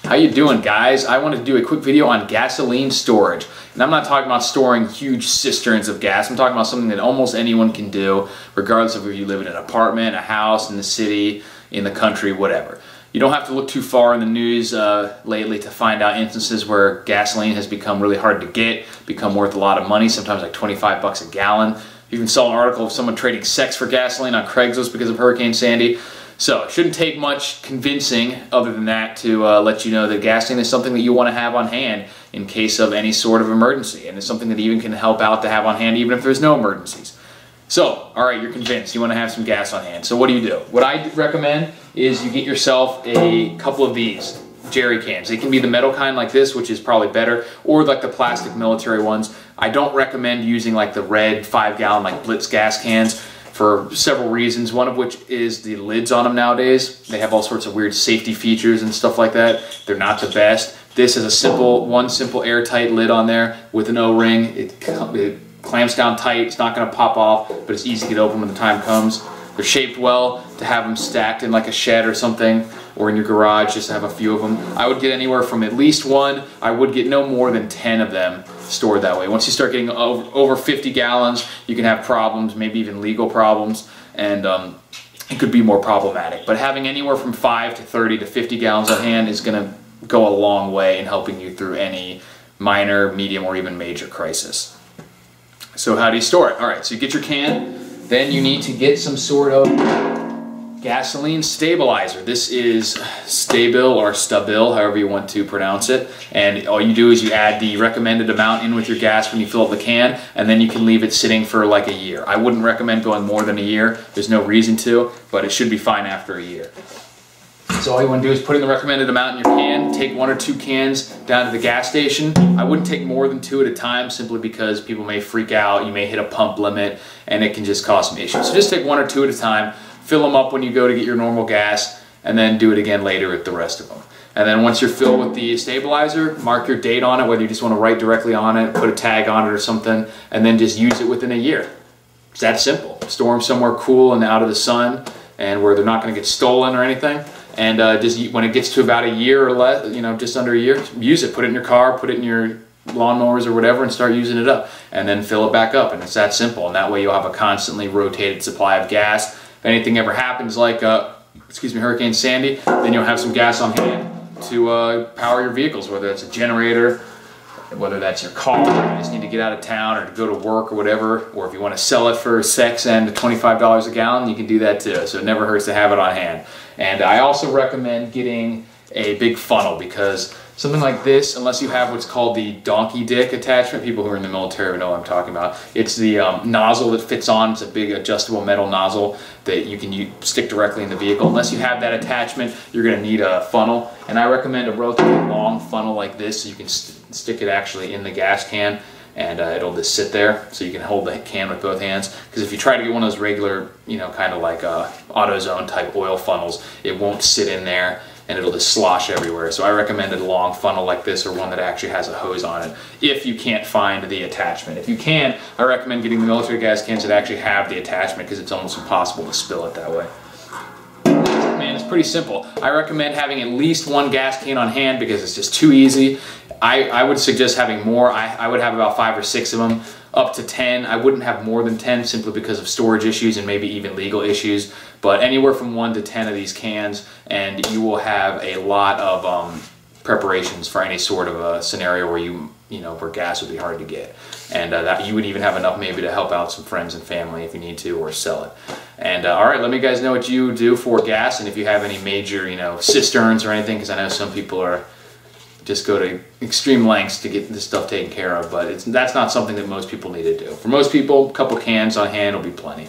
How you doing, guys? I wanted to do a quick video on gasoline storage. And I'm not talking about storing huge cisterns of gas. I'm talking about something that almost anyone can do, regardless of if you live in an apartment, a house, in the city, in the country, whatever. You don't have to look too far in the news lately to find out instances where gasoline has become really hard to get, become worth a lot of money, sometimes like 25 bucks a gallon. You even saw an article of someone trading sex for gasoline on Craigslist because of Hurricane Sandy. So it shouldn't take much convincing other than that to let you know that gasoline is something that you want to have on hand in case of any sort of emergency. And it's something that even can help out to have on hand even if there's no emergencies. So, alright, you're convinced you want to have some gas on hand. So what do? What I recommend is you get yourself a couple of these jerry cans. They can be the metal kind like this, which is probably better, or like the plastic military ones. I don't recommend using like the red 5-gallon like Blitz gas cans for several reasons, one of which is the lids on them nowadays. They have all sorts of weird safety features and stuff like that. They're not the best. This is a one simple airtight lid on there with an O-ring. It clamps down tight, it's not going to pop off, but it's easy to get open when the time comes. They're shaped well to have them stacked in like a shed or something, or in your garage, just to have a few of them. I would get anywhere from at least one. I would get no more than 10 of them stored that way. Once you start getting over 50 gallons, you can have problems, maybe even legal problems, and it could be more problematic. But having anywhere from 5 to 30 to 50 gallons on hand is going to go a long way in helping you through any minor, medium, or even major crisis. So how do you store it? Alright, so you get your can, then you need to get some sort of gasoline stabilizer. This is Stabil or Stabil, however you want to pronounce it. And all you do is you add the recommended amount in with your gas when you fill up the can, and then you can leave it sitting for like a year. I wouldn't recommend going more than a year. There's no reason to, but it should be fine after a year. So all you want to do is put in the recommended amount in your can, take 1 or 2 cans down to the gas station. I wouldn't take more than 2 at a time simply because people may freak out, you may hit a pump limit, and it can just cause some issues. So just take 1 or 2 at a time, fill them up when you go to get your normal gas, and then do it again later with the rest of them. And then once you're filled with the stabilizer, mark your date on it, whether you just want to write directly on it, put a tag on it or something, and then just use it within a year. It's that simple. Store them somewhere cool and out of the sun, and where they're not going to get stolen or anything. And just when it gets to about a year or less, just under a year, use it. Put it in your car, put it in your lawnmowers or whatever, and start using it up. And then fill it back up, and it's that simple. And that way you'll have a constantly rotated supply of gas. If anything ever happens like, Hurricane Sandy, then you'll have some gas on hand to power your vehicles, whether it's a generator, whether that's your car, you just need to get out of town or to go to work or whatever, or if you want to sell it for sex and $25 a gallon, you can do that too. So it never hurts to have it on hand. And I also recommend getting a big funnel, because something like this, unless you have what's called the donkey dick attachment, people who are in the military know what I'm talking about. It's the nozzle that fits on. It's a big adjustable metal nozzle that you can stick directly in the vehicle. Unless you have that attachment, you're going to need a funnel. And I recommend a relatively long funnel like this, so you can stick it actually in the gas can, and it'll just sit there so you can hold the can with both hands. Because if you try to get one of those regular, kind of like AutoZone type oil funnels, it won't sit in there and it'll just slosh everywhere. So I recommend a long funnel like this, or one that actually has a hose on it, if you can't find the attachment. If you can, I recommend getting the military gas cans that actually have the attachment, because it's almost impossible to spill it that way. Man, it's pretty simple. I recommend having at least 1 gas can on hand because it's just too easy. I would suggest having more. I would have about 5 or 6 of them, up to 10. I wouldn't have more than 10 simply because of storage issues and maybe even legal issues, but anywhere from 1 to 10 of these cans, and you will have a lot of preparations for any sort of a scenario where where gas would be hard to get. And that you would even have enough maybe to help out some friends and family if you need to, or sell it. And alright, let me guys know what you do for gas, and if you have any major cisterns or anything, because I know some people just go to extreme lengths to get this stuff taken care of, but that's not something that most people need to do. For most people, a couple cans on hand will be plenty.